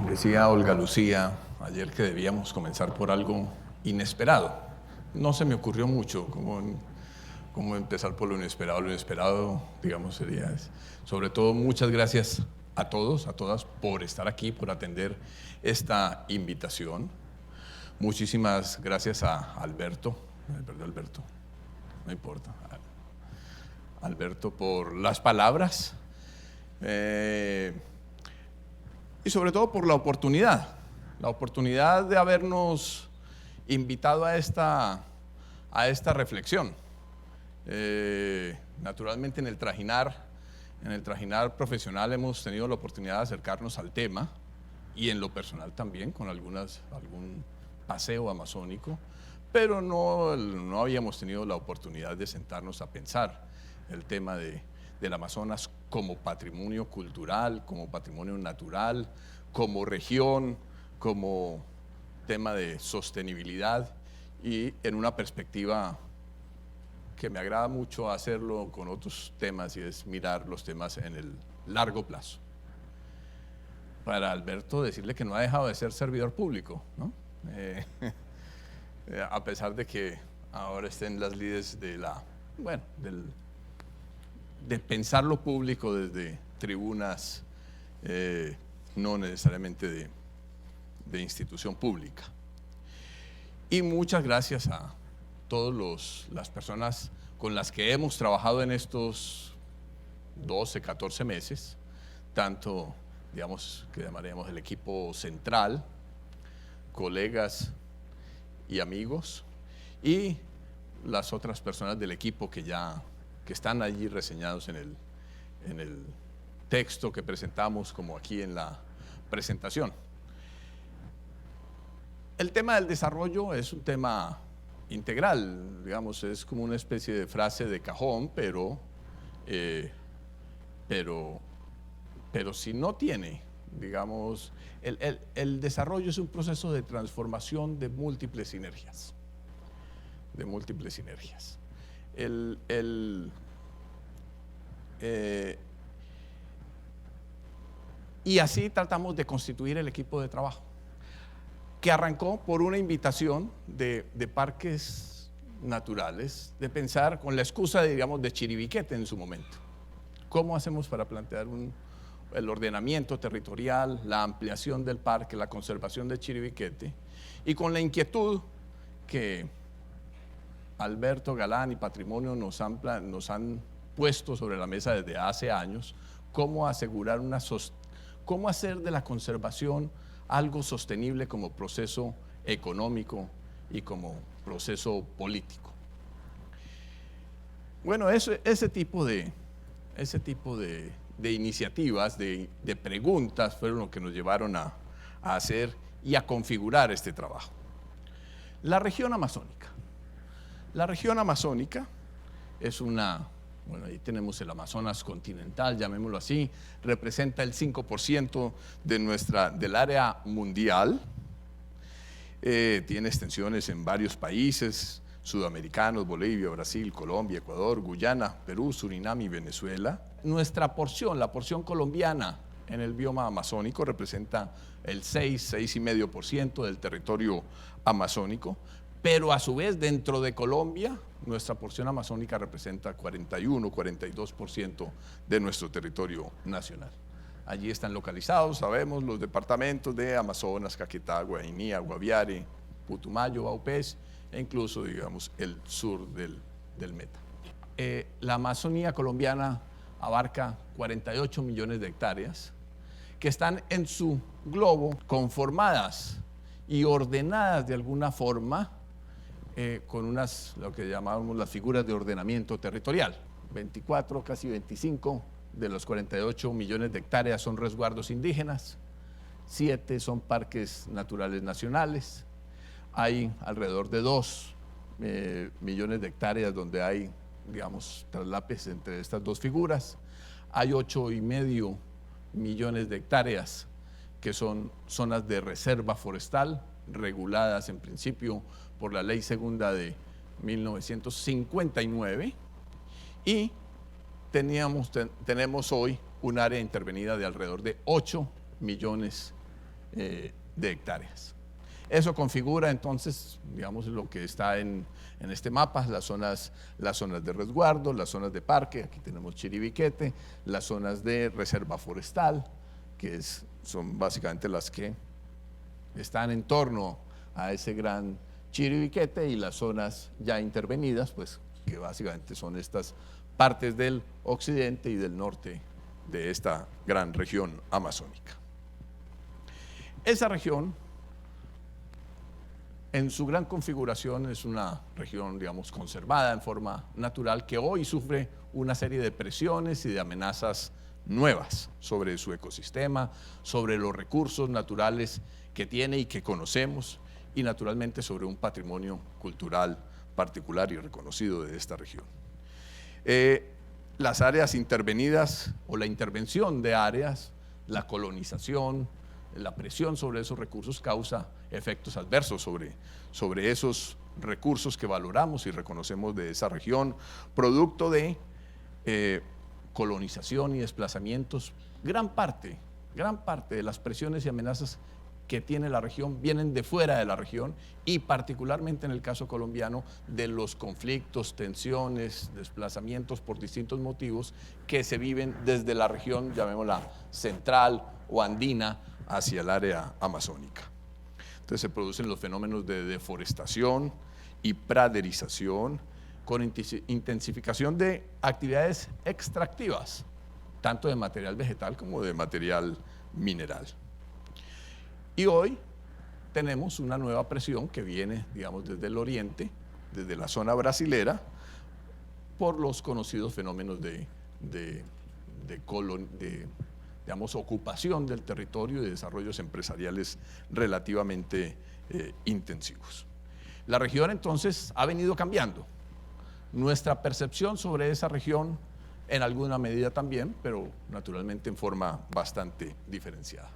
Decía Olga Lucía ayer que debíamos comenzar por algo inesperado. No se me ocurrió mucho cómo empezar por lo inesperado. Lo inesperado, digamos, sería, sobre todo, muchas gracias a todos, a todas, por estar aquí, por atender esta invitación. Muchísimas gracias a Alberto, no importa, Alberto, por las palabras. Y sobre todo por la oportunidad de habernos invitado a esta reflexión. Naturalmente en el trajinar profesional hemos tenido la oportunidad de acercarnos al tema, y en lo personal también con algún paseo amazónico, pero no habíamos tenido la oportunidad de sentarnos a pensar el tema del Amazonas como patrimonio cultural, como patrimonio natural, como región, como tema de sostenibilidad, y en una perspectiva que me agrada mucho hacerlo con otros temas, y es mirar los temas en el largo plazo. Para Alberto, decirle que no ha dejado de ser servidor público, ¿no? A pesar de que ahora esté en las lides de pensar lo público desde tribunas no necesariamente de institución pública. Y muchas gracias a todas las personas con las que hemos trabajado en estos 12, 14 meses, tanto, digamos, que llamaremos el equipo central, colegas y amigos, y las otras personas del equipo que están allí reseñados en el texto que presentamos, como aquí en la presentación. El tema del desarrollo es un tema integral, digamos, es como una especie de frase de cajón, pero si no tiene, digamos, el desarrollo es un proceso de transformación de múltiples sinergias. Y así tratamos de constituir el equipo de trabajo, que arrancó por una invitación de parques naturales, de pensar con la excusa, digamos, de Chiribiquete en su momento. ¿Cómo hacemos para plantear el ordenamiento territorial, la ampliación del parque, la conservación de Chiribiquete? Y con la inquietud que Alberto Galán y Patrimonio nos han puesto sobre la mesa desde hace años, cómo asegurar cómo hacer de la conservación algo sostenible como proceso económico y como proceso político. Bueno, ese tipo de iniciativas, de preguntas, fueron lo que nos llevaron a hacer y a configurar este trabajo. La región amazónica. La región amazónica es ahí tenemos el Amazonas continental, llamémoslo así, representa el 5% del área mundial, tiene extensiones en varios países sudamericanos: Bolivia, Brasil, Colombia, Ecuador, Guyana, Perú, Surinam y Venezuela. Nuestra porción, la porción colombiana en el bioma amazónico, representa el 6,5% del territorio amazónico, pero a su vez dentro de Colombia nuestra porción amazónica representa 42% de nuestro territorio nacional. Allí están localizados, sabemos, los departamentos de Amazonas, Caquetá, Guainía, Guaviare, Putumayo, Vaupés, e incluso, digamos, el sur del Meta. La Amazonía colombiana abarca 48 millones de hectáreas que están en su globo conformadas y ordenadas de alguna forma con lo que llamamos las figuras de ordenamiento territorial. 24, casi 25 de los 48 millones de hectáreas son resguardos indígenas, 7 son parques naturales nacionales, hay alrededor de 2 millones de hectáreas donde hay, digamos, traslapes entre estas dos figuras, hay 8,5 millones de hectáreas que son zonas de reserva forestal, reguladas en principio por la Ley Segunda de 1959, y tenemos hoy un área intervenida de alrededor de 8 millones de hectáreas. Eso configura entonces, digamos, lo que está en este mapa, las zonas de resguardo, las zonas de parque, aquí tenemos Chiribiquete, las zonas de reserva forestal, que son básicamente las que están en torno a ese gran Chiribiquete, y las zonas ya intervenidas, pues que básicamente son estas partes del occidente y del norte de esta gran región amazónica. Esa región, en su gran configuración, es una región, digamos, conservada en forma natural, que hoy sufre una serie de presiones y de amenazas nuevas sobre su ecosistema, sobre los recursos naturales que tiene y que conocemos, y naturalmente sobre un patrimonio cultural particular y reconocido de esta región. Las áreas intervenidas o la intervención de áreas, la colonización, la presión sobre esos recursos causa efectos adversos sobre esos recursos que valoramos y reconocemos de esa región, producto de colonización y desplazamientos. Gran parte de las presiones y amenazas que tiene la región vienen de fuera de la región, y particularmente en el caso colombiano, de los conflictos, tensiones, desplazamientos por distintos motivos que se viven desde la región, llamémosla central o andina, hacia el área amazónica. Entonces se producen los fenómenos de deforestación y praderización, con intensificación de actividades extractivas, tanto de material vegetal como de material mineral. Y hoy tenemos una nueva presión que viene, digamos, desde el oriente, desde la zona brasilera, por los conocidos fenómenos de digamos, ocupación del territorio y desarrollos empresariales relativamente intensivos. La región entonces ha venido cambiando. Nuestra percepción sobre esa región en alguna medida también, pero naturalmente en forma bastante diferenciada.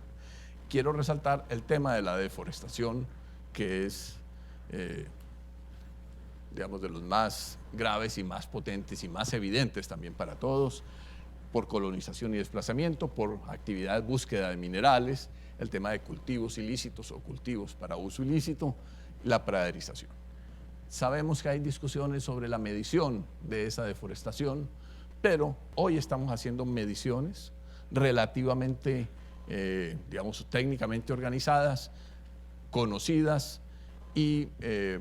Quiero resaltar el tema de la deforestación, que es, digamos, de los más graves y más potentes y más evidentes también para todos, por colonización y desplazamiento, por actividad, búsqueda de minerales, el tema de cultivos ilícitos o cultivos para uso ilícito, la praderización. Sabemos que hay discusiones sobre la medición de esa deforestación, pero hoy estamos haciendo mediciones relativamente, digamos, técnicamente organizadas, conocidas y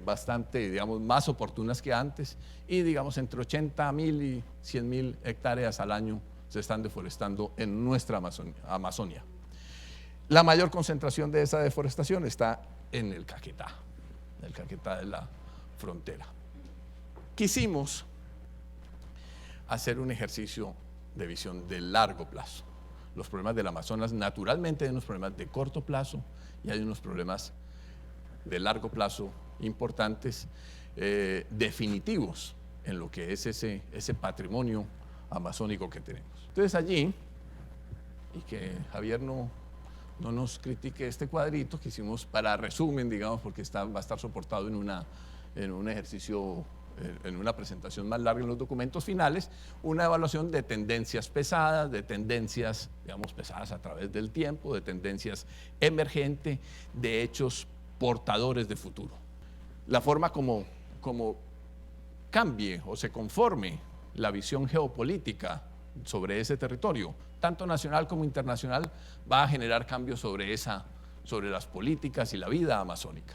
bastante, digamos, más oportunas que antes, y digamos entre 80.000 y 100.000 hectáreas al año se están deforestando en nuestra Amazonia. La mayor concentración de esa deforestación está en el Caquetá de la frontera. Quisimos hacer un ejercicio de visión de largo plazo. Los problemas del Amazonas, naturalmente, hay unos problemas de corto plazo y hay unos problemas de largo plazo importantes, definitivos en lo que es ese patrimonio amazónico que tenemos. Entonces allí, y que Javier no nos critique este cuadrito que hicimos para resumen, digamos, porque va a estar soportado en un ejercicio, en una presentación más larga en los documentos finales, una evaluación de tendencias pesadas, de tendencias, digamos, pesadas a través del tiempo, de tendencias emergentes, de hechos portadores de futuro. La forma como cambie o se conforme la visión geopolítica sobre ese territorio, tanto nacional como internacional, va a generar cambios sobre las políticas y la vida amazónica.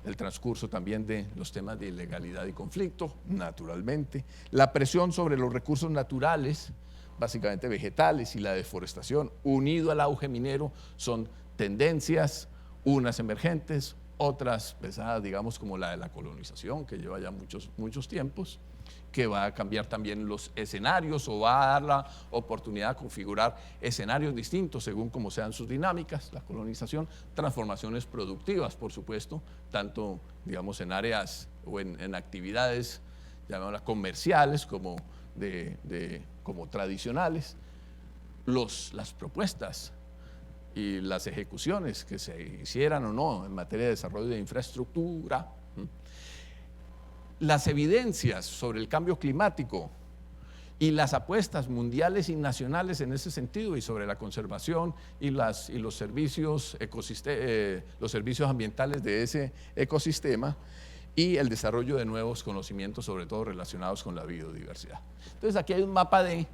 El transcurso también de los temas de ilegalidad y conflicto, naturalmente, la presión sobre los recursos naturales, básicamente vegetales, y la deforestación, unido al auge minero, son tendencias, unas emergentes, otras pesadas, digamos, como la de la colonización, que lleva ya muchos tiempos, que va a cambiar también los escenarios o va a dar la oportunidad de configurar escenarios distintos según cómo sean sus dinámicas, la colonización, transformaciones productivas, por supuesto, tanto, digamos, en áreas o en actividades, llamémoslas comerciales, como tradicionales, las propuestas y las ejecuciones que se hicieran o no en materia de desarrollo de infraestructura, las evidencias sobre el cambio climático Y las apuestas mundiales y nacionales en ese sentido y sobre la conservación y los servicios ambientales de ese ecosistema y el desarrollo de nuevos conocimientos, sobre todo relacionados con la biodiversidad. Entonces aquí hay un mapa de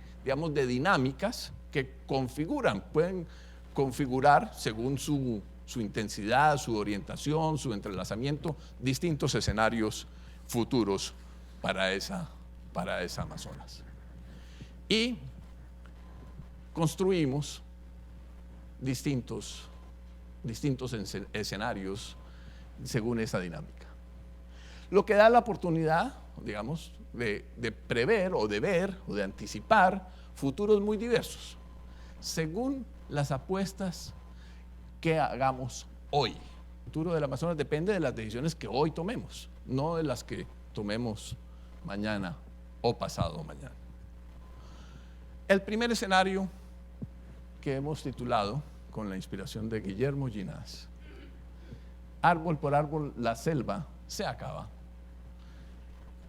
dinámicas que pueden configurar según su intensidad, su orientación, su entrelazamiento, distintos escenarios futuros para esa Amazonas. Y construimos distintos escenarios según esa dinámica. Lo que da la oportunidad, digamos, de prever o de ver o de anticipar futuros muy diversos, según las apuestas que hagamos hoy. El futuro del Amazonas depende de las decisiones que hoy tomemos, no de las que tomemos mañana o pasado mañana. El primer escenario que hemos titulado, con la inspiración de Guillermo Ginás, árbol por árbol la selva se acaba,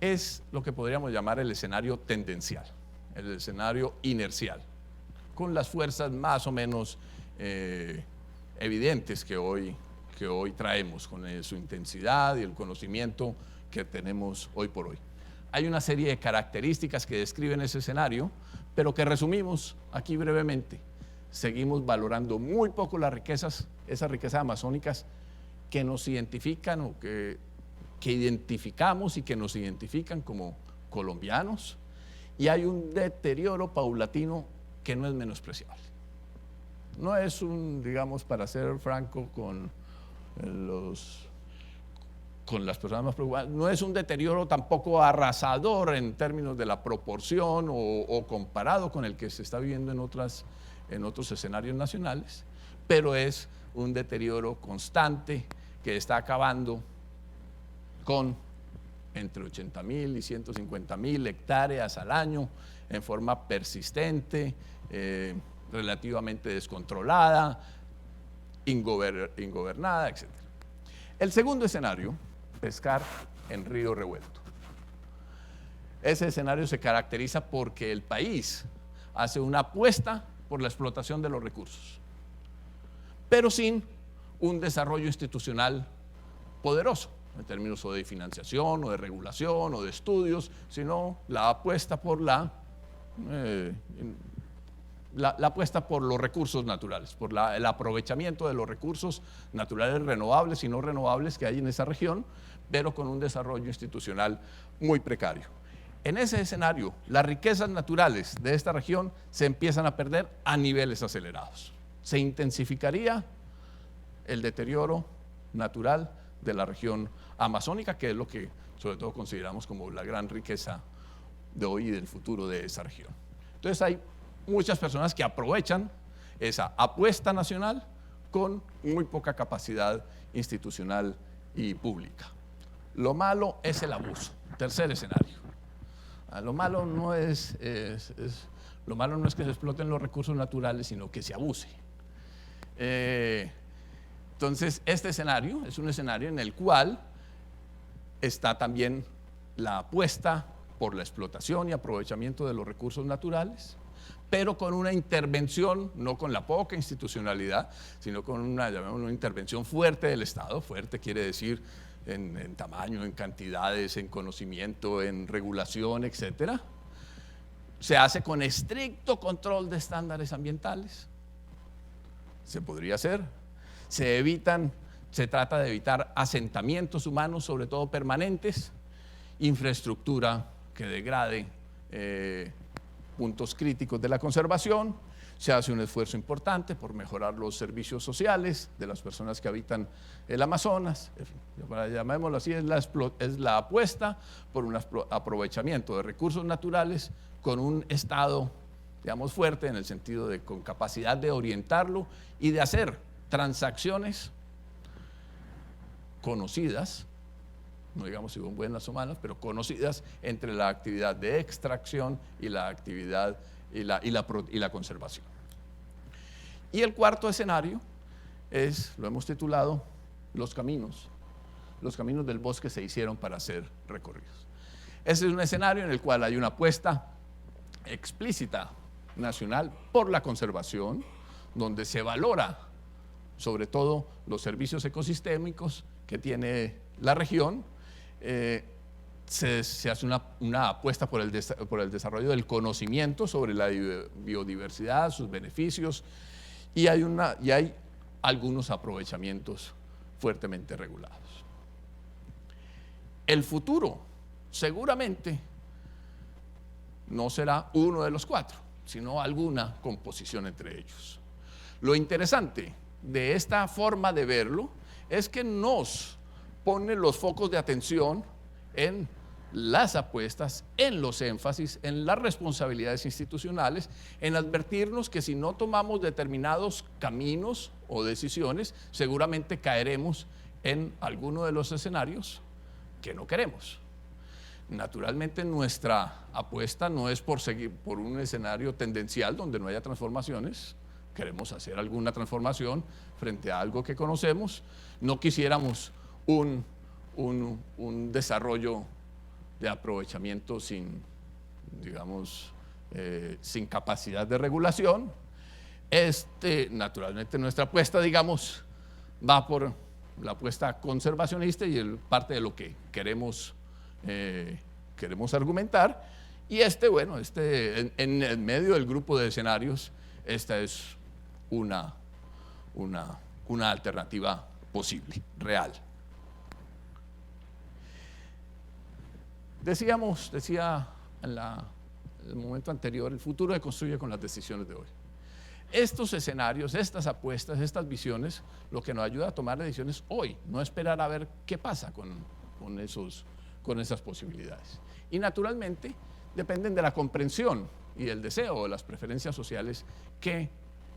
es lo que podríamos llamar el escenario tendencial, el escenario inercial, con las fuerzas más o menos evidentes que hoy traemos, con su intensidad y el conocimiento que tenemos hoy por hoy. Hay una serie de características que describen ese escenario, pero que resumimos aquí brevemente. Seguimos valorando muy poco esas riquezas amazónicas que nos identifican o que identificamos y que nos identifican como colombianos, y hay un deterioro paulatino que no es menospreciable. No es digamos, para ser franco con las personas más preocupadas, no es un deterioro tampoco arrasador en términos de la proporción o comparado con el que se está viviendo en otros escenarios nacionales, pero es un deterioro constante que está acabando con entre 80.000 y 150.000 hectáreas al año en forma persistente, relativamente descontrolada, ingobernada, etc. El segundo escenario, pescar en río revuelto. Ese escenario se caracteriza porque el país hace una apuesta por la explotación de los recursos, pero sin un desarrollo institucional poderoso, en términos o de financiación, o de regulación, o de estudios, sino la apuesta por la apuesta por los recursos naturales, por el aprovechamiento de los recursos naturales renovables y no renovables que hay en esa región, pero con un desarrollo institucional muy precario. En ese escenario, las riquezas naturales de esta región se empiezan a perder a niveles acelerados. Se intensificaría el deterioro natural de la región amazónica, que es lo que sobre todo consideramos como la gran riqueza de hoy y del futuro de esa región. Entonces hay muchas personas que aprovechan esa apuesta nacional con muy poca capacidad institucional y pública. Lo malo es el abuso. Tercer escenario. Lo malo no es que se exploten los recursos naturales, sino que se abuse. Entonces, este escenario es un escenario en el cual está también la apuesta por la explotación y aprovechamiento de los recursos naturales, pero con una intervención, no con la poca institucionalidad, sino con una intervención fuerte del Estado. Fuerte quiere decir en tamaño, en cantidades, en conocimiento, en regulación, etc. Se hace con estricto control de estándares ambientales. Se podría hacer. Se trata de evitar asentamientos humanos, sobre todo permanentes, infraestructura que degrade puntos críticos de la conservación. Se hace un esfuerzo importante por mejorar los servicios sociales de las personas que habitan el Amazonas. Llamémoslo así, es la apuesta por un aprovechamiento de recursos naturales con un Estado, digamos, fuerte, en el sentido de con capacidad de orientarlo y de hacer transacciones conocidas, no digamos si son buenas o malas, pero conocidas entre la actividad de extracción y la actividad y la conservación. Y el cuarto escenario lo hemos titulado los caminos del bosque se hicieron para ser recorridos. Ese es un escenario en el cual hay una apuesta explícita nacional por la conservación, donde se valora sobre todo los servicios ecosistémicos que tiene la región. Se hace una apuesta por el desarrollo del conocimiento sobre la biodiversidad, sus beneficios, y hay algunos aprovechamientos fuertemente regulados. El futuro seguramente no será uno de los cuatro, sino alguna composición entre ellos. Lo interesante de esta forma de verlo es que nos pone los focos de atención en las apuestas, en los énfasis, en las responsabilidades institucionales, en advertirnos que si no tomamos determinados caminos o decisiones, seguramente caeremos en alguno de los escenarios que no queremos. Naturalmente, nuestra apuesta no es por seguir por un escenario tendencial donde no haya transformaciones. Queremos hacer alguna transformación frente a algo que conocemos. No quisiéramos un desarrollo de aprovechamiento sin, digamos, sin capacidad de regulación. Naturalmente, nuestra apuesta, digamos, va por la apuesta conservacionista y parte de lo que queremos argumentar. Y en el medio del grupo de escenarios, esta es una alternativa posible, real. Decía en el momento anterior, el futuro se construye con las decisiones de hoy. Estos escenarios, estas apuestas, estas visiones, lo que nos ayuda a tomar decisiones hoy, no esperar a ver qué pasa con esas posibilidades. Y naturalmente dependen de la comprensión y del deseo, de las preferencias sociales que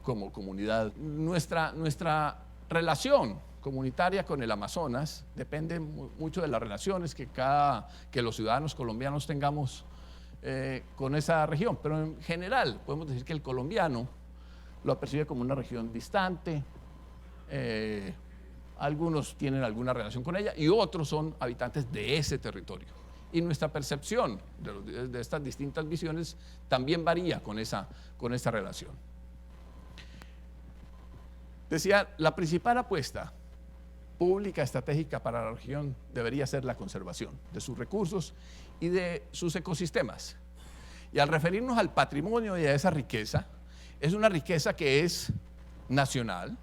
como comunidad, nuestra relación comunitaria con el Amazonas depende mucho de las relaciones que los ciudadanos colombianos tengamos con esa región, pero en general podemos decir que el colombiano lo percibe como una región distante, algunos tienen alguna relación con ella y otros son habitantes de ese territorio. Y nuestra percepción de estas distintas visiones también varía con esa relación. Decía, la principal apuesta pública estratégica para la región debería ser la conservación de sus recursos y de sus ecosistemas. Y al referirnos al patrimonio y a esa riqueza, es una riqueza que es nacional,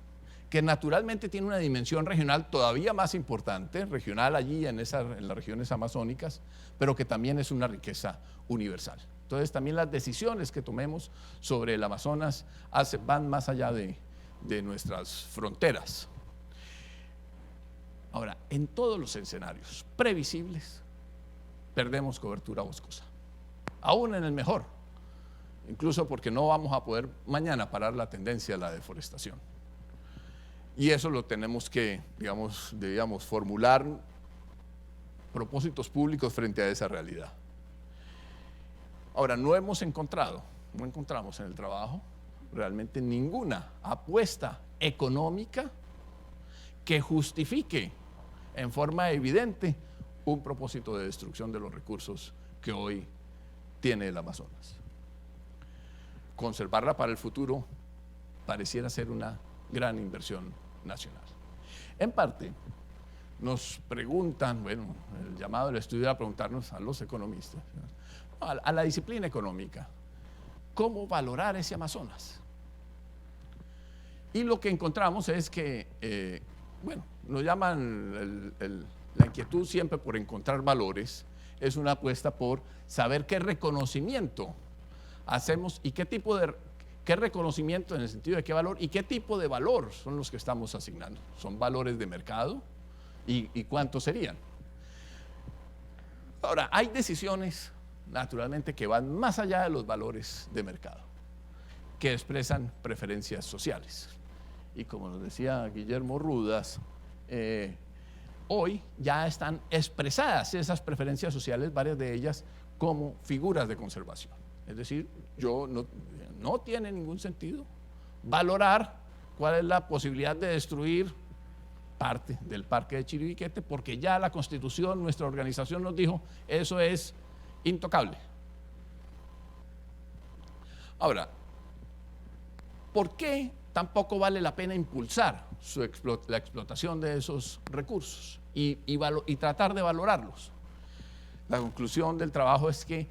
que naturalmente tiene una dimensión regional todavía más importante, regional allí en las regiones amazónicas, pero que también es una riqueza universal. Entonces también las decisiones que tomemos sobre el Amazonas van más allá de nuestras fronteras. Ahora, en todos los escenarios previsibles, perdemos cobertura boscosa, aún en el mejor, incluso porque no vamos a poder mañana parar la tendencia a la deforestación. Y eso lo tenemos que, debíamos formular propósitos públicos frente a esa realidad. Ahora, no encontramos en el trabajo realmente ninguna apuesta económica que justifique en forma evidente un propósito de destrucción de los recursos que hoy tiene el Amazonas. Conservarla para el futuro pareciera ser una gran inversión nacional. En parte, nos preguntan, el llamado del estudio era preguntarnos a los economistas, a la disciplina económica, ¿cómo valorar ese Amazonas? Y lo que encontramos es que, nos llaman la inquietud siempre por encontrar valores, es una apuesta por saber qué reconocimiento hacemos y qué reconocimiento en el sentido de qué valor y qué tipo de valor son los que estamos asignando. ¿Son valores de mercado? ¿Y cuántos serían? Ahora, hay decisiones, naturalmente, que van más allá de los valores de mercado, que expresan preferencias sociales. Y como nos decía Guillermo Rudas, hoy ya están expresadas esas preferencias sociales, varias de ellas, como figuras de conservación. Es decir, no tiene ningún sentido valorar cuál es la posibilidad de destruir parte del parque de Chiribiquete, porque ya la Constitución, nuestra organización nos dijo, eso es intocable. Ahora, ¿por qué tampoco vale la pena impulsar la explotación de esos recursos y tratar de valorarlos? La conclusión del trabajo es que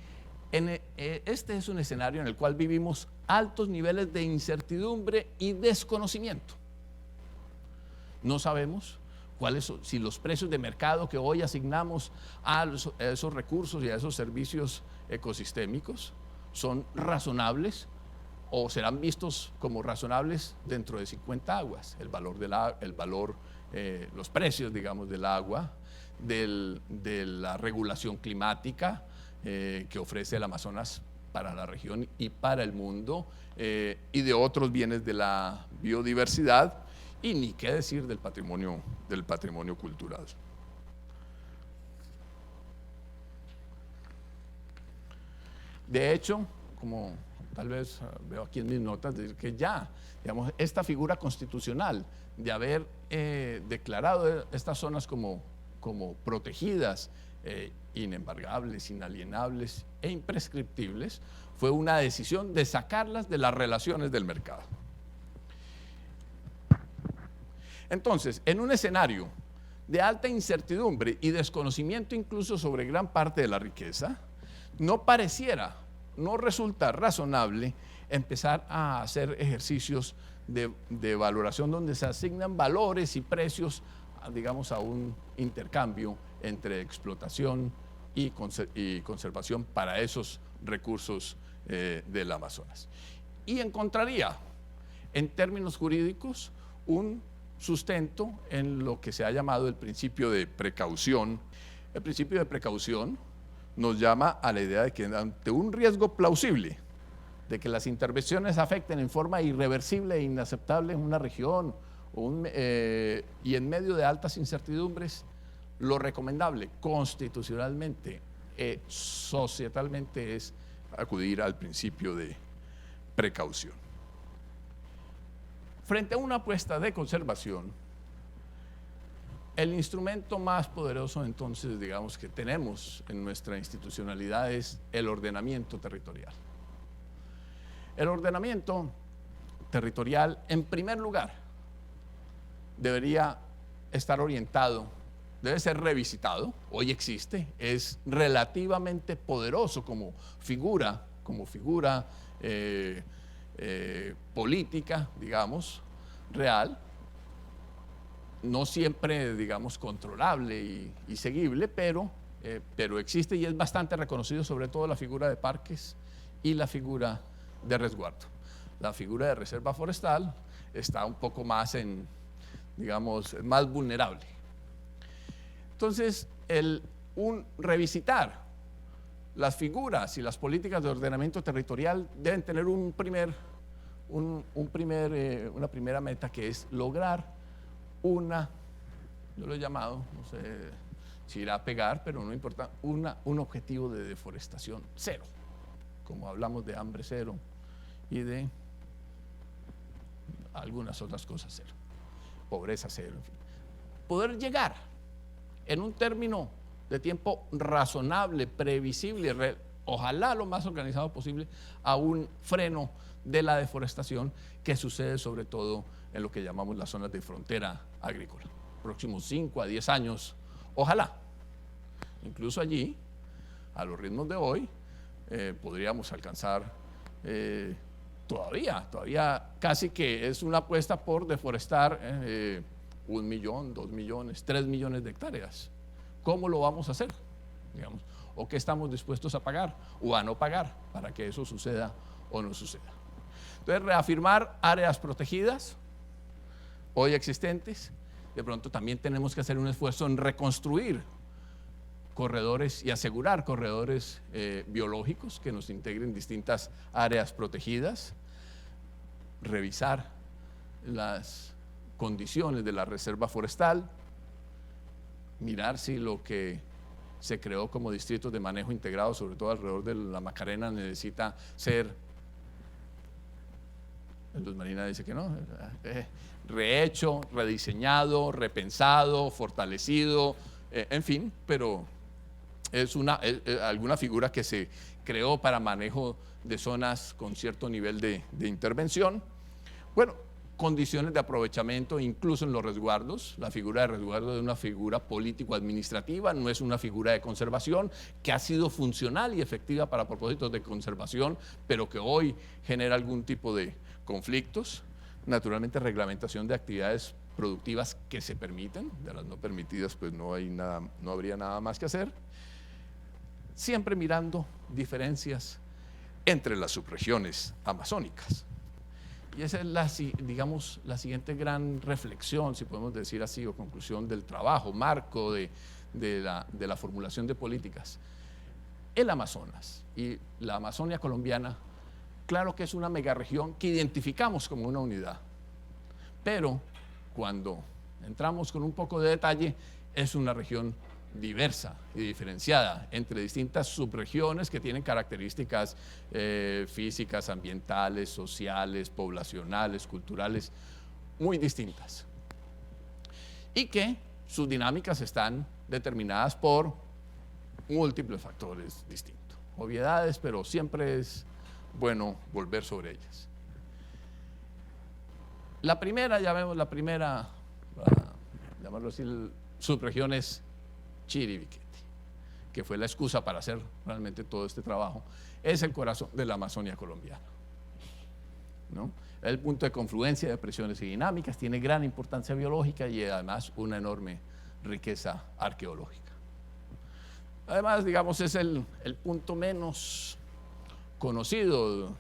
este es un escenario en el cual vivimos altos niveles de incertidumbre y desconocimiento. No sabemos si los precios de mercado que hoy asignamos a esos recursos y a esos servicios ecosistémicos son razonables o serán vistos como razonables dentro de 50 aguas. Los precios, digamos, del agua, de la regulación climática que ofrece el Amazonas para la región y para el mundo, y de otros bienes de la biodiversidad, y ni qué decir del patrimonio cultural. De hecho, como tal vez veo aquí en mis notas, que ya, digamos, esta figura constitucional de haber declarado estas zonas como protegidas, inembargables, inalienables e imprescriptibles, fue una decisión de sacarlas de las relaciones del mercado. Entonces, en un escenario de alta incertidumbre y desconocimiento incluso sobre gran parte de la riqueza, no resulta razonable empezar a hacer ejercicios de valoración donde se asignan valores y precios, digamos, a un intercambio entre explotación y conservación para esos recursos del Amazonas. Y encontraría, en términos jurídicos, un sustento en lo que se ha llamado el principio de precaución. El principio de precaución nos llama a la idea de que ante un riesgo plausible de que las intervenciones afecten en forma irreversible e inaceptable en una región y en medio de altas incertidumbres, lo recomendable constitucionalmente, societalmente, es acudir al principio de precaución. Frente a una apuesta de conservación, el instrumento más poderoso entonces, digamos, que tenemos en nuestra institucionalidad es el ordenamiento territorial. El ordenamiento territorial, en primer lugar, debería estar orientado, debe ser revisitado, hoy existe, es relativamente poderoso como figura política, digamos, real, no siempre, digamos, controlable y seguible, pero existe y es bastante reconocido, sobre todo la figura de parques y la figura de resguardo. La figura de reserva forestal está un poco más más vulnerable. Entonces, revisitar las figuras y las políticas de ordenamiento territorial deben tener una primera meta, que es lograr yo lo he llamado, no sé si irá a pegar, pero no importa, un objetivo de deforestación cero, como hablamos de hambre cero y de algunas otras cosas cero, pobreza cero, en fin. Poder llegar en un término de tiempo razonable, previsible, ojalá lo más organizado posible, a un freno de la deforestación que sucede sobre todo en lo que llamamos las zonas de frontera agrícola. Próximos 5 a 10 años, ojalá. Incluso allí, a los ritmos de hoy, podríamos alcanzar todavía casi que es una apuesta por deforestar 1 millón, 2 millones, 3 millones de hectáreas. ¿Cómo lo vamos a hacer? Digamos, ¿o qué estamos dispuestos a pagar o a no pagar para que eso suceda o no suceda? Entonces, reafirmar áreas protegidas hoy existentes. De pronto también tenemos que hacer un esfuerzo en reconstruir corredores y asegurar corredores biológicos que nos integren distintas áreas protegidas, revisar las condiciones de la reserva forestal, mirar si lo que se creó como distritos de manejo integrado, sobre todo alrededor de la Macarena, necesita ser, Luz Marina dice que no, rehecho, rediseñado, repensado, fortalecido, en fin, pero es alguna figura que se creó para manejo de zonas con cierto nivel de intervención. Bueno, condiciones de aprovechamiento incluso en los resguardos. La figura de resguardo es una figura político-administrativa, no es una figura de conservación que ha sido funcional y efectiva para propósitos de conservación, pero que hoy genera algún tipo de conflictos. Naturalmente, reglamentación de actividades productivas que se permiten, de las no permitidas pues no habría nada más que hacer. Siempre mirando diferencias entre las subregiones amazónicas. Y esa es digamos, la siguiente gran reflexión, si podemos decir así, o conclusión del trabajo, marco de la formulación de políticas. El Amazonas y la Amazonia colombiana, claro que es una megaregión que identificamos como una unidad, pero cuando entramos con un poco de detalle, es una región diversa y diferenciada entre distintas subregiones que tienen características físicas, ambientales, sociales, poblacionales, culturales, muy distintas. Y que sus dinámicas están determinadas por múltiples factores distintos. Obviedades, pero siempre es bueno volver sobre ellas. La primera, ya vemos la primera, llamarlo así, subregión es Chiribiquete, que fue la excusa para hacer realmente todo este trabajo. Es el corazón de la Amazonia colombiana, ¿no? Es el punto de confluencia de presiones y dinámicas, tiene gran importancia biológica y además una enorme riqueza arqueológica. Además, digamos, es el punto menos conocido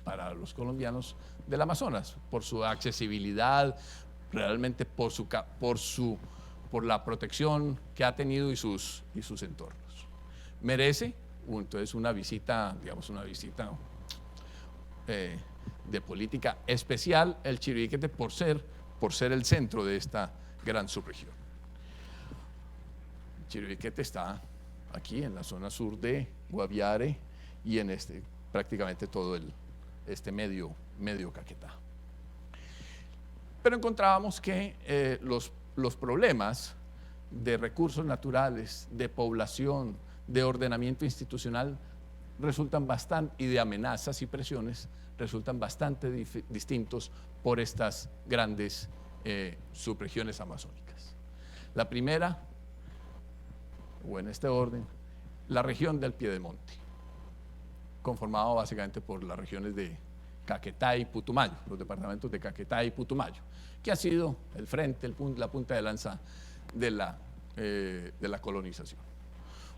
para los colombianos del Amazonas, por su accesibilidad, realmente por la protección que ha tenido y sus entornos. Merece entonces una visita, digamos, una visita de política especial el Chiribiquete por ser el centro de esta gran subregión. Chiribiquete está aquí en la zona sur de Guaviare y en prácticamente todo este medio Caquetá. Pero encontrábamos que los problemas de recursos naturales, de población, de ordenamiento institucional y de amenazas y presiones resultan bastante distintos por estas grandes subregiones amazónicas. La primera, o en este orden, la región del Piedemonte, conformado básicamente por las regiones de Caquetá y Putumayo, los departamentos de Caquetá y Putumayo, que ha sido el frente, la punta de lanza de la colonización.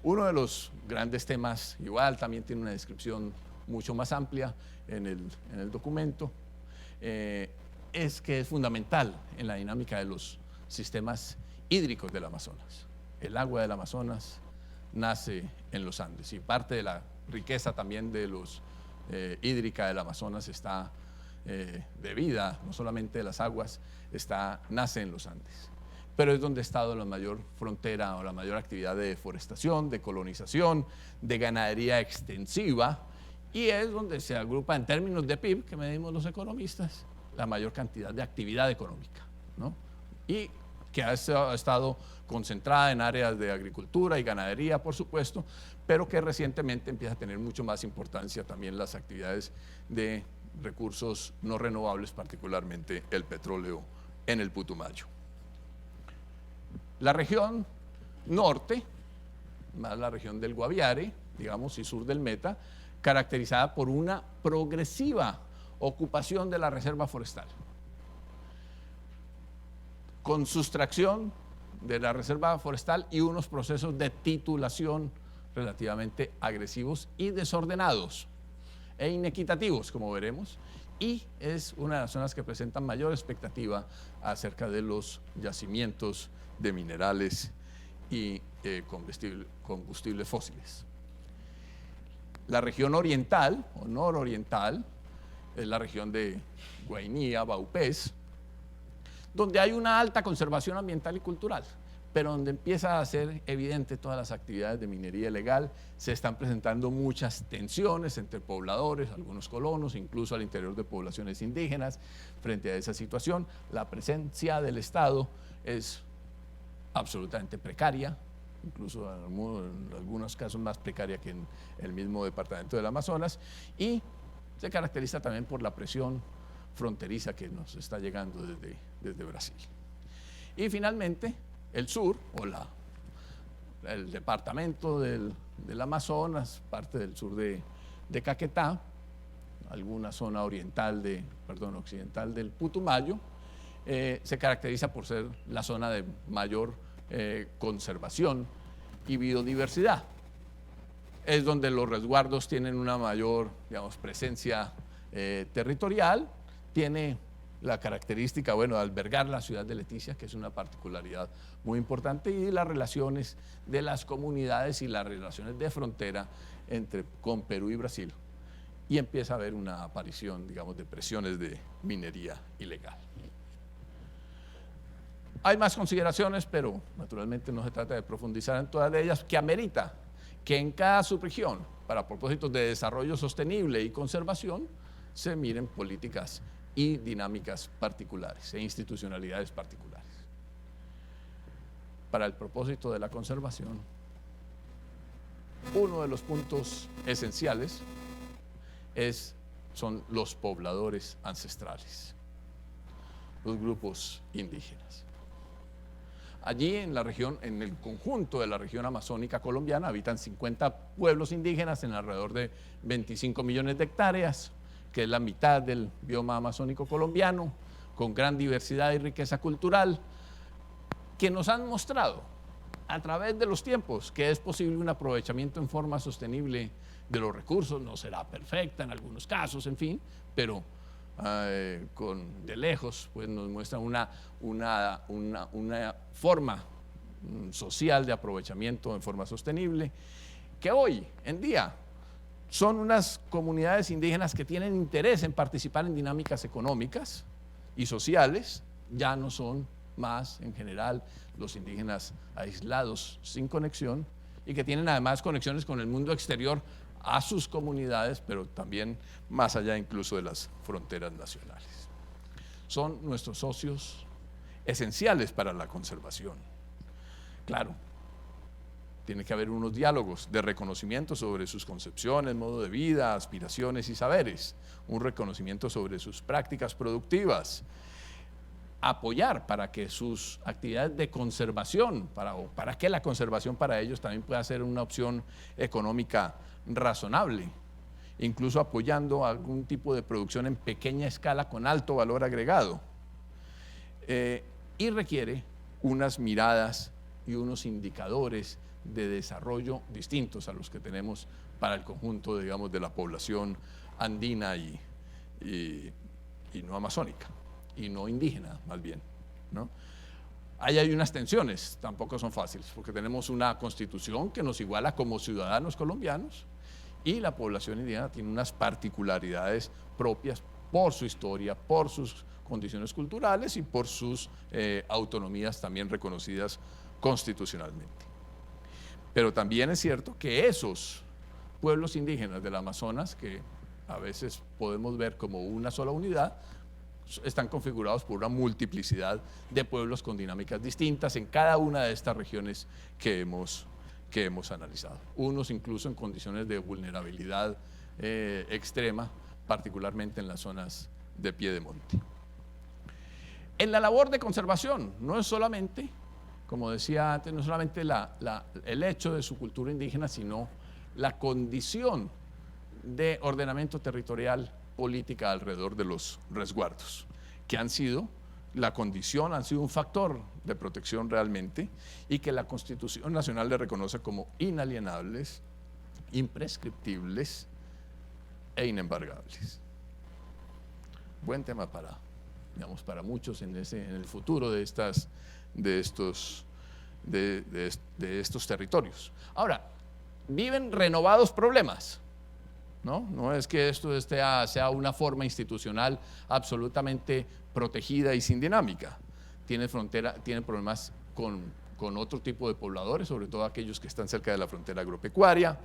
Uno de los grandes temas, igual también tiene una descripción mucho más amplia en el documento, es que es fundamental en la dinámica de los sistemas hídricos del Amazonas. El agua del Amazonas nace en los Andes y parte de la riqueza también de los hídrica del Amazonas está bebida, no solamente de las aguas, nace en los Andes. Pero es donde ha estado la mayor frontera o la mayor actividad de deforestación, de colonización, de ganadería extensiva, y es donde se agrupa en términos de PIB, que medimos los economistas, la mayor cantidad de actividad económica, ¿no? Y que ha estado concentrada en áreas de agricultura y ganadería, por supuesto, pero que recientemente empieza a tener mucho más importancia también las actividades de recursos no renovables, particularmente el petróleo en el Putumayo. La región norte, más la región del Guaviare, digamos, y sur del Meta, caracterizada por una progresiva ocupación de la reserva forestal, con sustracción de la reserva forestal y unos procesos de titulación relativamente agresivos y desordenados e inequitativos, como veremos, y es una de las zonas que presentan mayor expectativa acerca de los yacimientos de minerales y combustibles fósiles. La región oriental o nororiental es la región de Guainía, Vaupés, donde hay una alta conservación ambiental y cultural, pero donde empieza a ser evidente todas las actividades de minería ilegal, se están presentando muchas tensiones entre pobladores, algunos colonos, incluso al interior de poblaciones indígenas. Frente a esa situación, la presencia del Estado es absolutamente precaria, incluso en algunos casos más precaria que en el mismo departamento del Amazonas, y se caracteriza también por la presión fronteriza que nos está llegando desde Brasil. Y finalmente, el sur, o el departamento del Amazonas, parte del sur de Caquetá, alguna zona occidental del Putumayo, se caracteriza por ser la zona de mayor conservación y biodiversidad. Es donde los resguardos tienen una mayor, digamos, presencia territorial, tiene la característica, bueno, de albergar la ciudad de Leticia, que es una particularidad muy importante, y las relaciones de las comunidades y las relaciones de frontera con Perú y Brasil. Y empieza a haber una aparición, digamos, de presiones de minería ilegal. Hay más consideraciones, pero naturalmente no se trata de profundizar en todas ellas, que amerita que en cada subregión, para propósitos de desarrollo sostenible y conservación, se miren políticas y dinámicas particulares e institucionalidades particulares. Para el propósito de la conservación, uno de los puntos esenciales son los pobladores ancestrales, los grupos indígenas. Allí en la región, en el conjunto de la región amazónica colombiana, habitan 50 pueblos indígenas en alrededor de 25 millones de hectáreas, que es la mitad del bioma amazónico colombiano, con gran diversidad y riqueza cultural, que nos han mostrado a través de los tiempos que es posible un aprovechamiento en forma sostenible de los recursos. No será perfecta en algunos casos, en fin, pero de lejos pues nos muestra una forma social de aprovechamiento en forma sostenible, que hoy en día son unas comunidades indígenas que tienen interés en participar en dinámicas económicas y sociales. Ya no son más, en general, los indígenas aislados sin conexión, y que tienen además conexiones con el mundo exterior a sus comunidades, pero también más allá incluso de las fronteras nacionales. Son nuestros socios esenciales para la conservación. Claro, tiene que haber unos diálogos de reconocimiento sobre sus concepciones, modo de vida, aspiraciones y saberes, un reconocimiento sobre sus prácticas productivas, apoyar para que sus actividades de conservación, para que la conservación para ellos también pueda ser una opción económica razonable, incluso apoyando algún tipo de producción en pequeña escala con alto valor agregado. Y requiere unas miradas y unos indicadores de desarrollo distintos a los que tenemos para el conjunto, digamos, de la población andina y no amazónica, y no indígena, más bien, ¿no? Ahí hay unas tensiones, tampoco son fáciles, porque tenemos una constitución que nos iguala como ciudadanos colombianos, y la población indígena tiene unas particularidades propias por su historia, por sus condiciones culturales y por sus autonomías también reconocidas constitucionalmente. Pero también es cierto que esos pueblos indígenas del Amazonas, que a veces podemos ver como una sola unidad, están configurados por una multiplicidad de pueblos con dinámicas distintas en cada una de estas regiones que hemos analizado. Unos incluso en condiciones de vulnerabilidad extrema, particularmente en las zonas de piedemonte. En la labor de conservación, no es solamente, como decía antes, no es solamente el hecho de su cultura indígena, sino la condición de ordenamiento territorial política alrededor de los resguardos, que han sido la condición, han sido un factor de protección realmente, y que la Constitución Nacional le reconoce como inalienables, imprescriptibles e inembargables. Buen tema para muchos en el futuro de estos territorios. Ahora, viven renovados problemas. No es que esto sea una forma institucional absolutamente protegida y sin dinámica. Tiene problemas con otro tipo de pobladores, sobre todo aquellos que están cerca de la frontera agropecuaria.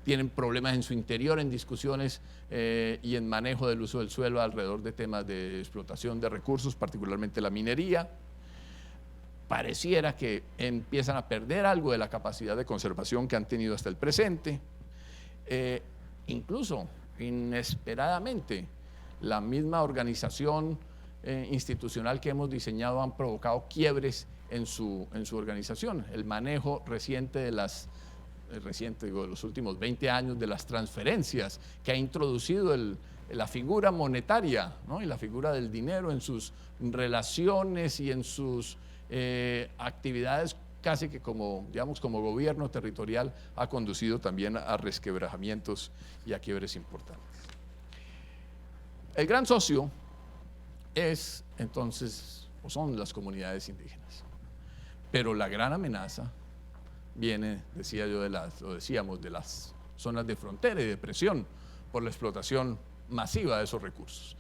Tienen problemas en su interior, en discusiones y en manejo del uso del suelo alrededor de temas de explotación de recursos, particularmente la minería. pareciera que empiezan a perder algo de la capacidad de conservación que han tenido hasta el presente. Incluso, inesperadamente, la misma organización institucional que hemos diseñado han provocado quiebres en su organización. El manejo reciente de los últimos 20 años de las transferencias que ha introducido la figura monetaria, ¿no? Y la figura del dinero en sus relaciones y en sus actividades casi que como gobierno territorial, ha conducido también a resquebrajamientos y a quiebres importantes. El gran socio es entonces, o son las comunidades indígenas, pero la gran amenaza viene, lo decíamos, de las zonas de frontera y de presión por la explotación masiva de esos recursos.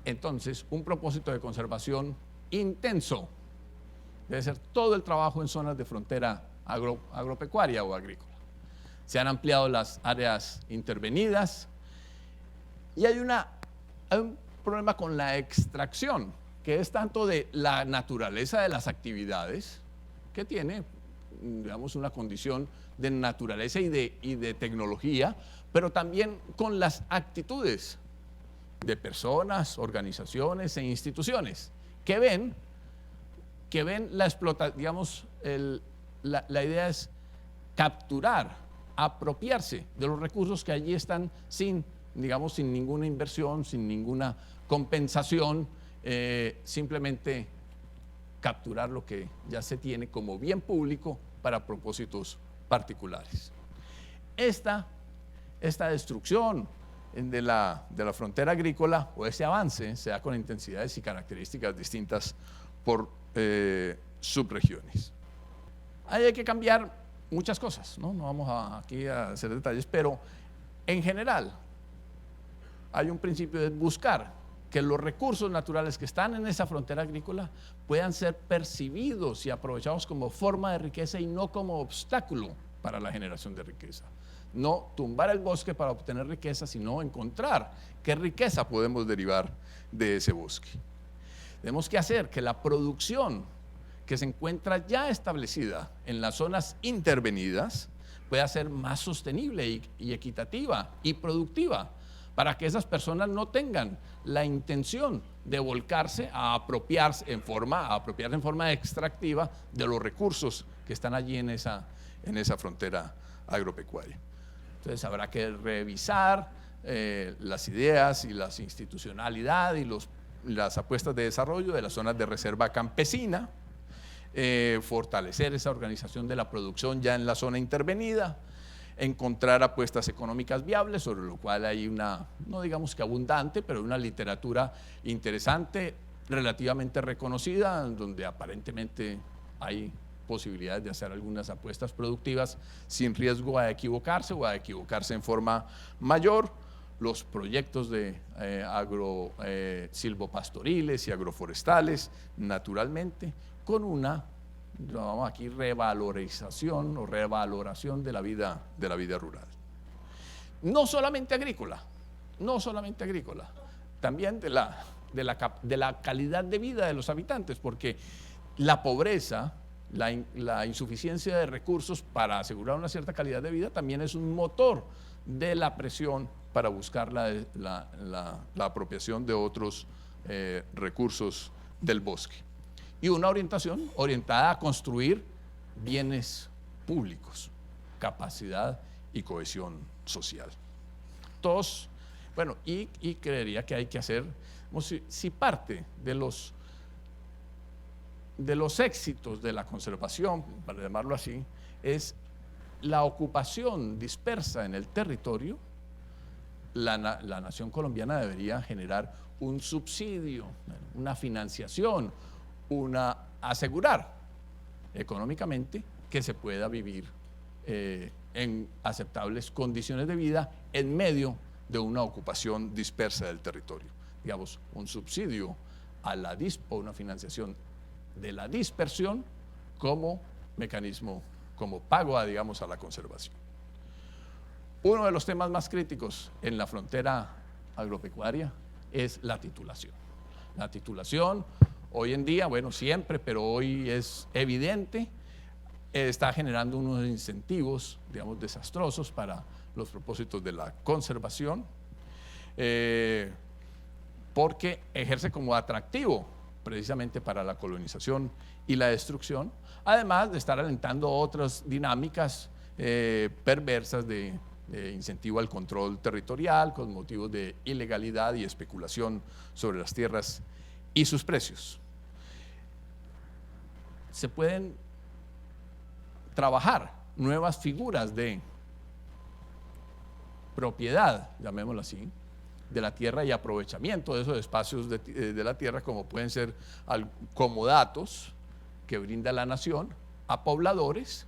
Entonces, un propósito de conservación intenso debe ser todo el trabajo en zonas de frontera agropecuaria o agrícola. Se han ampliado las áreas intervenidas y hay un problema con la extracción, que es tanto de la naturaleza de las actividades, que tiene, digamos, una condición de naturaleza y de tecnología, pero también con las actitudes de personas, organizaciones e instituciones que ven la explotación, digamos, la idea es capturar, apropiarse de los recursos que allí están sin ninguna inversión, sin ninguna compensación, simplemente capturar lo que ya se tiene como bien público para propósitos particulares. Esta destrucción de la frontera agrícola o ese avance se da con intensidades y características distintas por subregiones. Ahí hay que cambiar muchas cosas, ¿no? No vamos aquí a hacer detalles, pero en general hay un principio de buscar que los recursos naturales que están en esa frontera agrícola puedan ser percibidos y aprovechados como forma de riqueza y no como obstáculo para la generación de riqueza. No tumbar el bosque para obtener riqueza, sino encontrar qué riqueza podemos derivar de ese bosque. Tenemos que hacer que la producción que se encuentra ya establecida en las zonas intervenidas pueda ser más sostenible y equitativa y productiva, para que esas personas no tengan la intención de volcarse a apropiarse en forma extractiva de los recursos que están allí en esa frontera agropecuaria. Entonces habrá que revisar las ideas y la institucionalidad y las apuestas de desarrollo de las zonas de reserva campesina, fortalecer esa organización de la producción ya en la zona intervenida, encontrar apuestas económicas viables, sobre lo cual hay no digamos que abundante, pero una literatura interesante, relativamente reconocida, donde aparentemente hay posibilidades de hacer algunas apuestas productivas sin riesgo a equivocarse o a equivocarse en forma mayor. Los proyectos de silvopastoriles y agroforestales, naturalmente, con una revalorización o revaloración de la vida rural. No solamente agrícola, también de la calidad de vida de los habitantes, porque la pobreza, la insuficiencia de recursos para asegurar una cierta calidad de vida también es un motor de la presión para buscar la apropiación de otros recursos del bosque. Y una orientación orientada a construir bienes públicos, capacidad y cohesión social. Y creería que hay que hacer, si parte de los éxitos de la conservación, para llamarlo así, es la ocupación dispersa en el territorio, la nación colombiana debería generar un subsidio, una financiación, asegurar económicamente que se pueda vivir en aceptables condiciones de vida en medio de una ocupación dispersa del territorio. Digamos, un subsidio o una financiación de la dispersión como mecanismo, como pago a la conservación. Uno de los temas más críticos en la frontera agropecuaria es la titulación. La titulación hoy en día, bueno, siempre, pero hoy es evidente, está generando unos incentivos, digamos, desastrosos para los propósitos de la conservación, porque ejerce como atractivo precisamente para la colonización y la destrucción, además de estar alentando otras dinámicas perversas de incentivo al control territorial con motivos de ilegalidad y especulación sobre las tierras y sus precios. Se pueden trabajar nuevas figuras de propiedad, llamémoslo así, de la tierra y aprovechamiento de esos espacios de la tierra, como pueden ser comodatos que brinda la nación a pobladores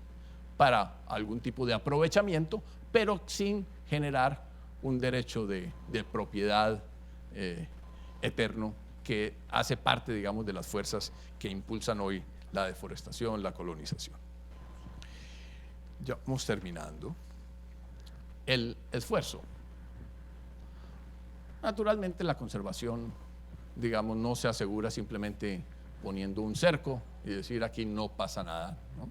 para algún tipo de aprovechamiento, pero sin generar un derecho de propiedad eterno que hace parte, digamos, de las fuerzas que impulsan hoy la deforestación, la colonización. Ya vamos terminando. El esfuerzo. Naturalmente la conservación, digamos, no se asegura simplemente poniendo un cerco y decir aquí no pasa nada, ¿no?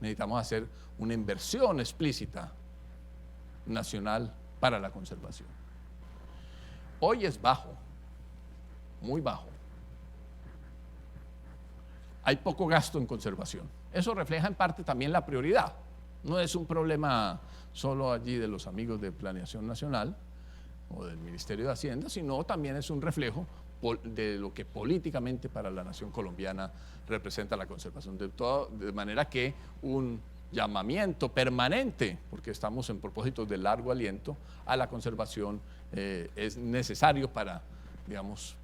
Necesitamos hacer una inversión explícita nacional para la conservación. Hoy es bajo, muy bajo. Hay poco gasto en conservación. Eso refleja en parte también la prioridad. No es un problema solo allí de los amigos de Planeación Nacional o del Ministerio de Hacienda, sino también es un reflejo de lo que políticamente para la nación colombiana representa la conservación. De manera que un llamamiento permanente, porque estamos en propósitos de largo aliento, a la conservación es necesario para, digamos,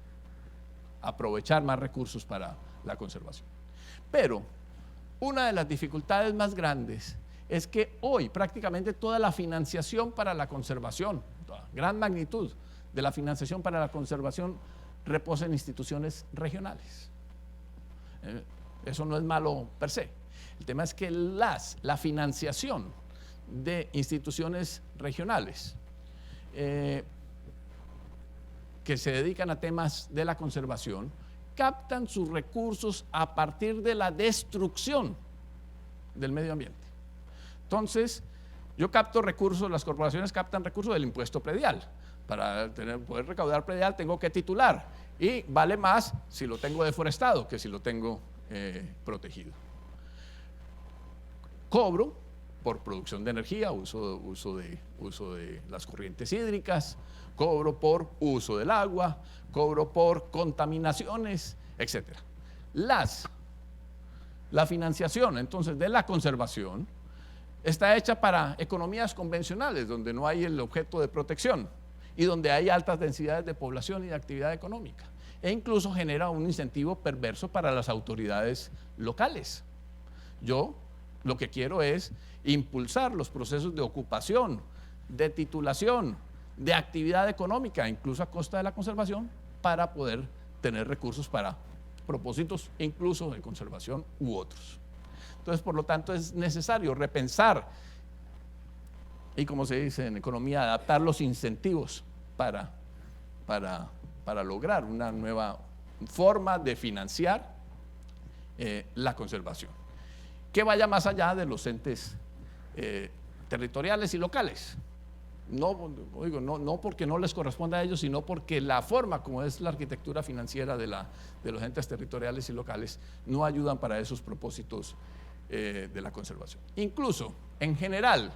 aprovechar más recursos para la conservación. Pero una de las dificultades más grandes es que hoy prácticamente toda la financiación para la conservación, toda gran magnitud de la financiación para la conservación reposa en instituciones regionales. Eso no es malo per se. El tema es que la financiación de instituciones regionales que se dedican a temas de la conservación captan sus recursos a partir de la destrucción del medio ambiente. Entonces, yo capto recursos, las corporaciones captan recursos del impuesto predial. Para poder recaudar predial tengo que titular y vale más si lo tengo deforestado que si lo tengo protegido. Cobro por producción de energía, uso de las corrientes hídricas, cobro por uso del agua, cobro por contaminaciones, etc. La financiación entonces de la conservación está hecha para economías convencionales donde no hay el objeto de protección y donde hay altas densidades de población y de actividad económica, e incluso genera un incentivo perverso para las autoridades locales. Yo lo que quiero es impulsar los procesos de ocupación, de titulación, de actividad económica, incluso a costa de la conservación, para poder tener recursos para propósitos incluso de conservación u otros. Entonces, por lo tanto, es necesario repensar y, como se dice en economía, adaptar los incentivos para lograr una nueva forma de financiar la conservación, que vaya más allá de los entes territoriales y locales. No porque no les corresponda a ellos, sino porque la forma como es la arquitectura financiera de los entes territoriales y locales no ayudan para esos propósitos de la conservación. Incluso, en general,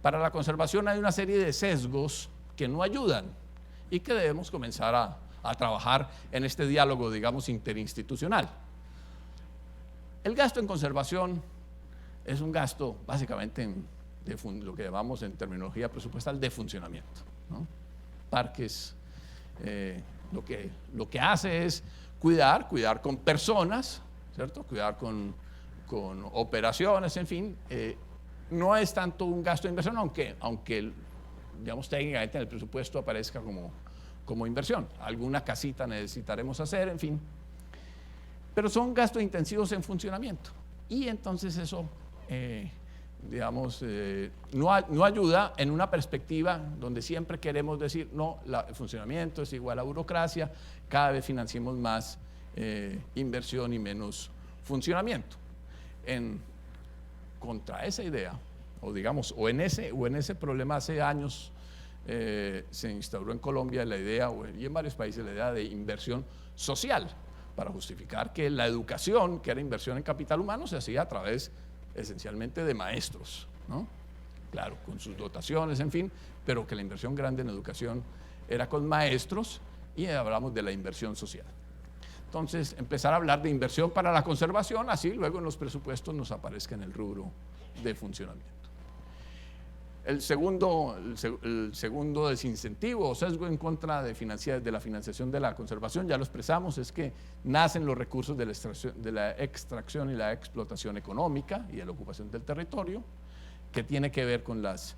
para la conservación hay una serie de sesgos que no ayudan y que debemos comenzar a trabajar en este diálogo, digamos, interinstitucional. El gasto en conservación es un gasto básicamente de lo que llamamos en terminología presupuestal de funcionamiento, ¿no? Parques, lo que hace es cuidar con personas, ¿cierto? Cuidar con operaciones, en fin. No es tanto un gasto de inversión, aunque digamos, técnicamente en el presupuesto aparezca como inversión. Alguna casita necesitaremos hacer, en fin. Pero son gastos intensivos en funcionamiento. Y entonces eso, digamos, no ayuda en una perspectiva donde siempre queremos decir, no, el funcionamiento es igual a burocracia, cada vez financiemos más inversión y menos funcionamiento. Contra esa idea, o en ese problema hace años, se instauró en Colombia la idea, y en varios países, la idea de inversión social, para justificar que la educación, que era inversión en capital humano, se hacía a través esencialmente de maestros, ¿no? Claro, con sus dotaciones, en fin, pero que la inversión grande en educación era con maestros, y hablamos de la inversión social. Entonces, empezar a hablar de inversión para la conservación, así luego en los presupuestos nos aparezca en el rubro de funcionamiento. El segundo desincentivo o sesgo en contra de la financiación de la conservación, ya lo expresamos, es que nacen los recursos de la extracción y la explotación económica y de la ocupación del territorio, que tiene que ver con las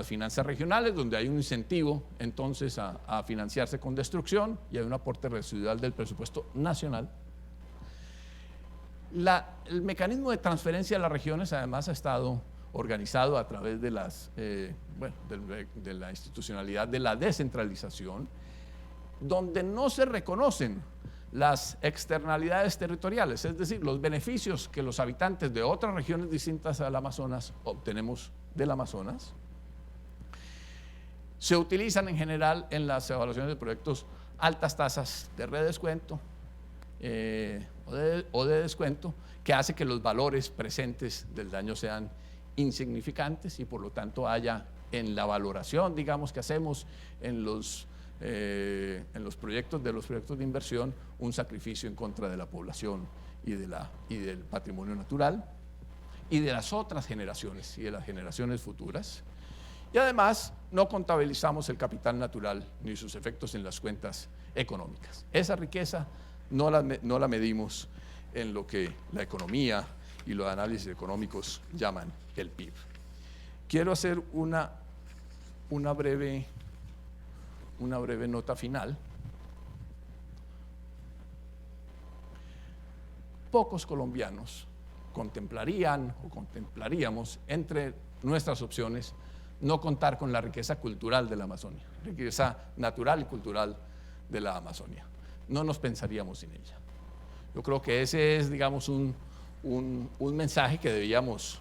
finanzas regionales, donde hay un incentivo entonces a financiarse con destrucción y hay un aporte residual del presupuesto nacional. El mecanismo de transferencia a las regiones además ha estado organizado a través de de la institucionalidad de la descentralización, donde no se reconocen las externalidades territoriales, es decir, los beneficios que los habitantes de otras regiones distintas al Amazonas obtenemos del Amazonas. Se utilizan en general en las evaluaciones de proyectos altas tasas de redescuento o de descuento, que hace que los valores presentes del daño sean insignificantes y por lo tanto haya en la valoración, digamos, que hacemos en los proyectos de inversión un sacrificio en contra de la población y del patrimonio natural y de las otras generaciones y de las generaciones futuras. Y además no contabilizamos el capital natural ni sus efectos en las cuentas económicas. Esa riqueza no la medimos en lo que la economía y los análisis económicos llaman el PIB. Quiero hacer una breve nota final. Pocos colombianos contemplaríamos entre nuestras opciones no contar con la riqueza cultural de la Amazonia, riqueza natural y cultural de la Amazonia. No nos pensaríamos sin ella. Yo creo que ese es, digamos, un mensaje que debíamos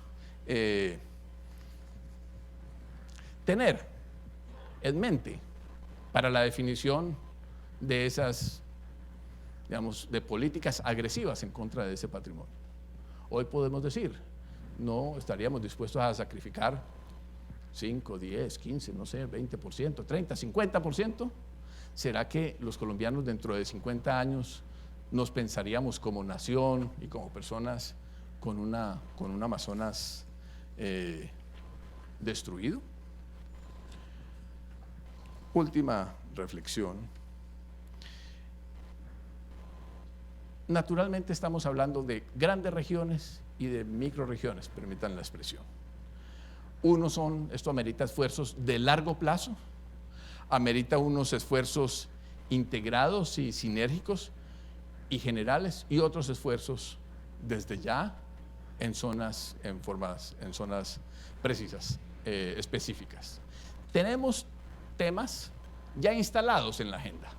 tener en mente para la definición de esas, digamos, de políticas agresivas en contra de ese patrimonio. Hoy podemos decir, no estaríamos dispuestos a sacrificar 5, 10, 15, no sé, 20%, 30, 50%. ¿Será que los colombianos dentro de 50 años nos pensaríamos como nación y como personas con un Amazonas destruido? Última reflexión. Naturalmente estamos hablando de grandes regiones y de microrregiones, permitan la expresión. Esto amerita esfuerzos de largo plazo, amerita unos esfuerzos integrados y sinérgicos y generales, y otros esfuerzos desde ya en zonas precisas, específicas. Tenemos temas ya instalados en la agenda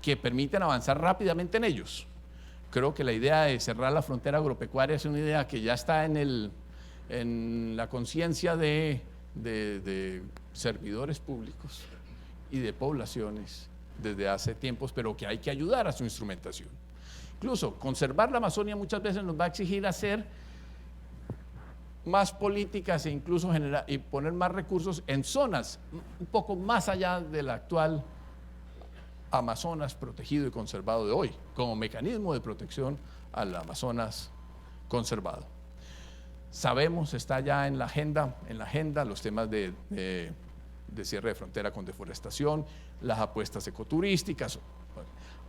que permiten avanzar rápidamente en ellos. Creo que la idea de cerrar la frontera agropecuaria es una idea que ya está en la conciencia de servidores públicos y de poblaciones desde hace tiempos, pero que hay que ayudar a su instrumentación. Incluso conservar la Amazonia muchas veces nos va a exigir hacer más políticas e incluso y poner más recursos en zonas un poco más allá del actual Amazonas protegido y conservado de hoy, como mecanismo de protección al Amazonas conservado. Sabemos, está ya en la agenda los temas de cierre de frontera con deforestación, las apuestas ecoturísticas.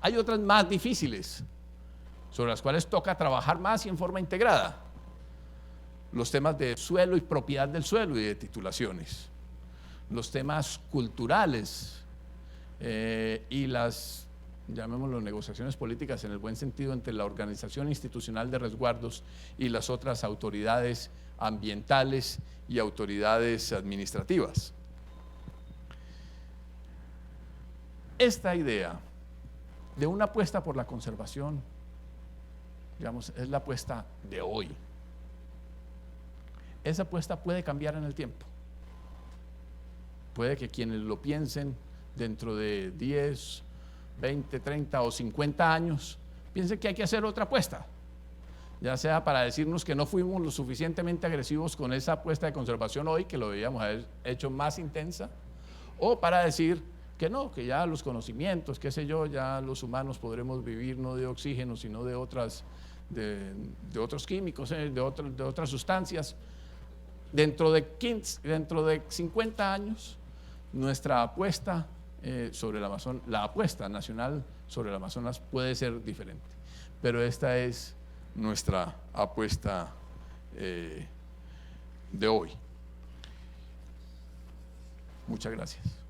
Hay otras más difíciles, sobre las cuales toca trabajar más y en forma integrada. Los temas de suelo y propiedad del suelo y de titulaciones. Los temas culturales y las, llamémoslo, negociaciones políticas en el buen sentido entre la Organización Institucional de Resguardos y las otras autoridades ambientales y autoridades administrativas. Esta idea de una apuesta por la conservación, digamos, es la apuesta de hoy. Esa apuesta puede cambiar en el tiempo. Puede que quienes lo piensen dentro de 10, 20, 30 o 50 años piensen que hay que hacer otra apuesta, ya sea para decirnos que no fuimos lo suficientemente agresivos con esa apuesta de conservación hoy, que lo debíamos haber hecho más intensa, o para decir que no, que ya los conocimientos, qué sé yo, ya los humanos podremos vivir no de oxígeno, sino de otros químicos, de otras sustancias. Dentro de 50 años, nuestra apuesta sobre el Amazonas, la apuesta nacional sobre el Amazonas puede ser diferente, pero esta es nuestra apuesta de hoy. Muchas gracias.